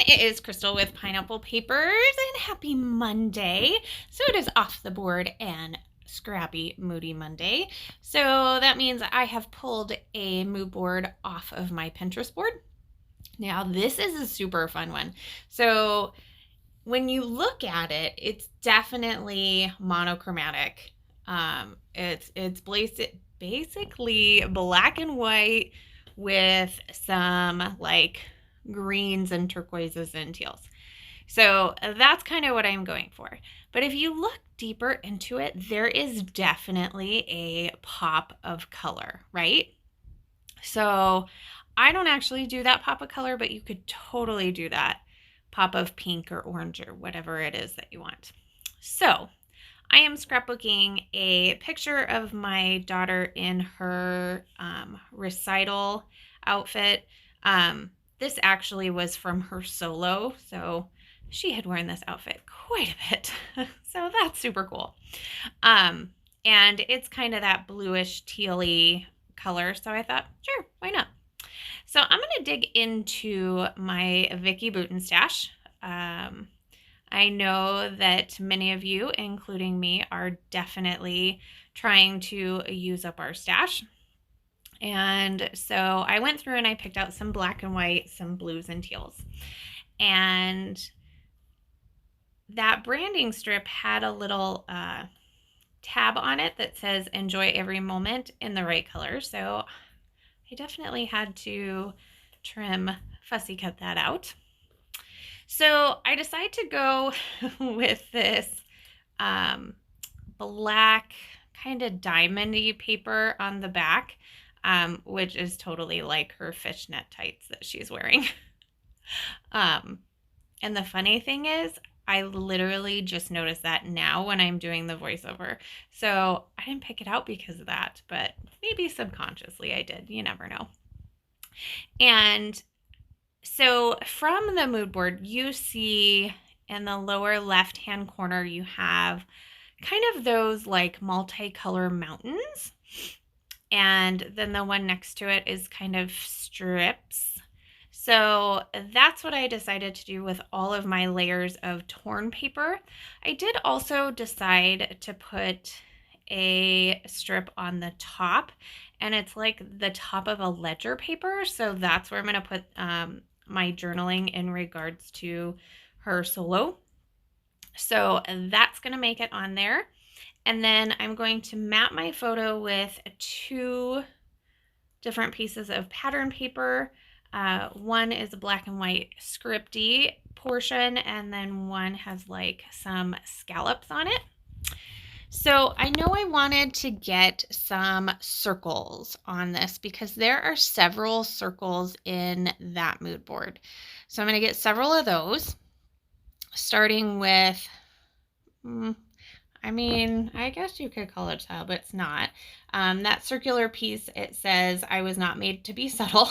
it is Crystal with Pineapple Papers, and happy Monday. So it is Off the Board and Scrappy Moody Monday. So that means I have pulled a mood board off of my Pinterest board. Now this is a super fun one. So when you look at it, it's definitely monochromatic. It's basically black and white with some like greens and turquoises and teals. So that's kind of what I'm going for. But if you look deeper into it, there is definitely a pop of color, right? So I don't actually do that pop of color, but you could totally do that pop of pink or orange or whatever it is that you want. So I am scrapbooking a picture of my daughter in her recital outfit. This actually was from her solo, so she had worn this outfit quite a bit. So that's super cool. And it's kind of that bluish tealy color, so I thought, sure, why not? So I'm going to dig into my Vicky Booten stash. I know that many of you, including me, are definitely trying to use up our stash. And so I went through and I picked out some black and white, some blues and teals. And that branding strip had a little tab on it that says enjoy every moment in the right color. So I definitely had to fussy cut that out. So I decided to go with this black kind of diamondy paper on the back, which is totally like her fishnet tights that she's wearing. And the funny thing is, I literally just noticed that now when I'm doing the voiceover. So I didn't pick it out because of that, but maybe subconsciously I did. You never know. And so from the mood board, you see in the lower left-hand corner, you have kind of those like multicolor mountains. And then the one next to it is kind of strips. So that's what I decided to do with all of my layers of torn paper. I did also decide to put a strip on the top, and it's like the top of a ledger paper. So that's where I'm going to put my journaling in regards to her solo. So that's going to make it on there. And then I'm going to map my photo with 2 different pieces of pattern paper. One is a black and white scripty portion, and then one has like some scallops on it. So I know I wanted to get some circles on this because there are several circles in that mood board. So I'm going to get several of those, starting with, I guess you could call it a tile, but it's not. That circular piece, it says, I was not made to be subtle,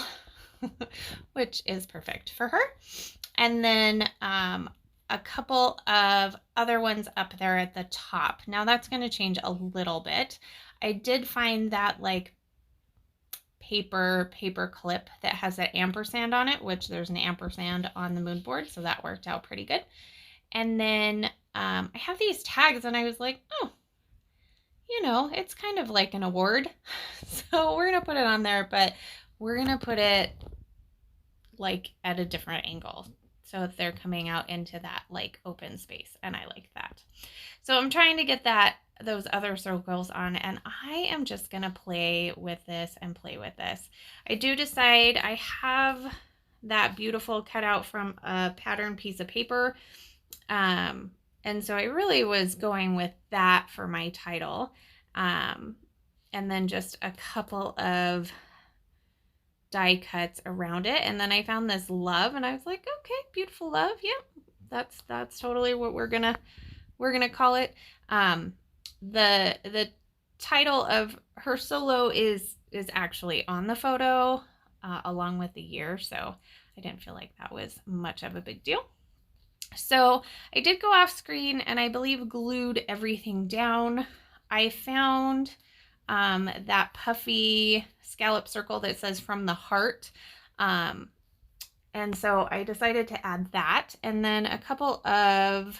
which is perfect for her. And then a couple of other ones up there at the top. Now that's going to change a little bit. I did find that like paper clip that has that ampersand on it, which there's an ampersand on the mood board, so that worked out pretty good. And then I have these tags, and I was like, oh, it's kind of like an award. So we're going to put it on there, but we're going to put it like at a different angle. So if they're coming out into that like open space, and I like that. So I'm trying to get those other circles on, and I am just going to play with this and play with this. I do decide I have that beautiful cutout from a pattern piece of paper. And so I really was going with that for my title. And then just a couple of die cuts around it, and then I found this love, and I was like, okay, beautiful love. Yep, that's totally what we're gonna call it. The title of her solo is actually on the photo along with the year, so I didn't feel like that was much of a big deal. So I did go off screen, and I believe glued everything down. I found that puffy scallop circle that says from the heart. And so I decided to add that. And then a couple of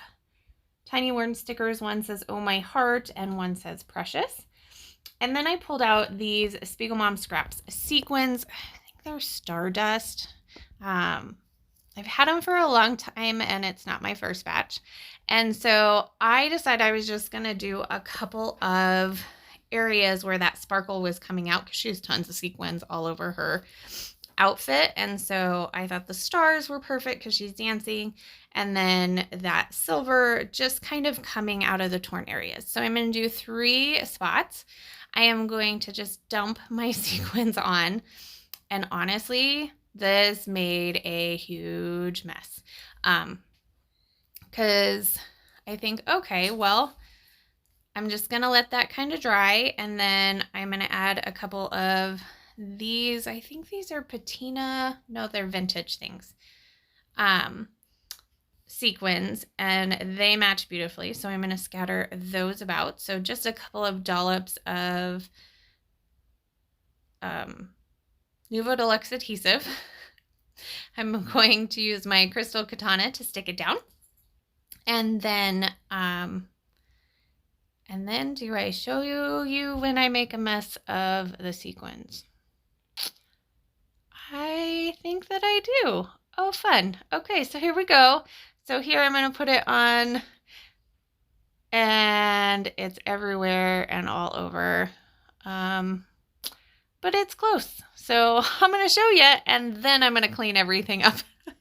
tiny worn stickers. One says, "Oh My Heart," and one says, "Precious." And then I pulled out these Spiegel Mom Scraps sequins. I think they're Stardust. I've had them for a long time, and it's not my first batch. And so I decided I was just going to do a couple of areas where that sparkle was coming out, because she has tons of sequins all over her outfit. And so I thought the stars were perfect because she's dancing, and then that silver just kind of coming out of the torn areas. So I'm going to do 3 spots. I am going to just dump my sequins on, and honestly, this made a huge mess. Because I think, okay, well, I'm just going to let that kind of dry, and then I'm going to add a couple of these. I think these are patina. No, they're vintage things. Sequins, and they match beautifully. So I'm going to scatter those about. So just a couple of dollops of Nuvo Deluxe adhesive. I'm going to use my crystal katana to stick it down. And then do I show you when I make a mess of the sequins? I think that I do. Oh, fun. Okay, so here we go. So here I'm going to put it on, and it's everywhere and all over. But it's close. So I'm going to show you, and then I'm going to clean everything up.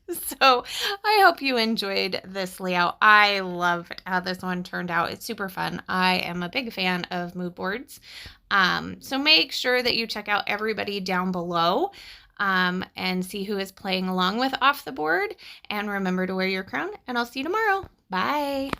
So I hope you enjoyed this layout. I love how this one turned out. It's super fun. I am a big fan of mood boards. So make sure that you check out everybody down below and see who is playing along with Off the Board. And remember to wear your crown, and I'll see you tomorrow. Bye.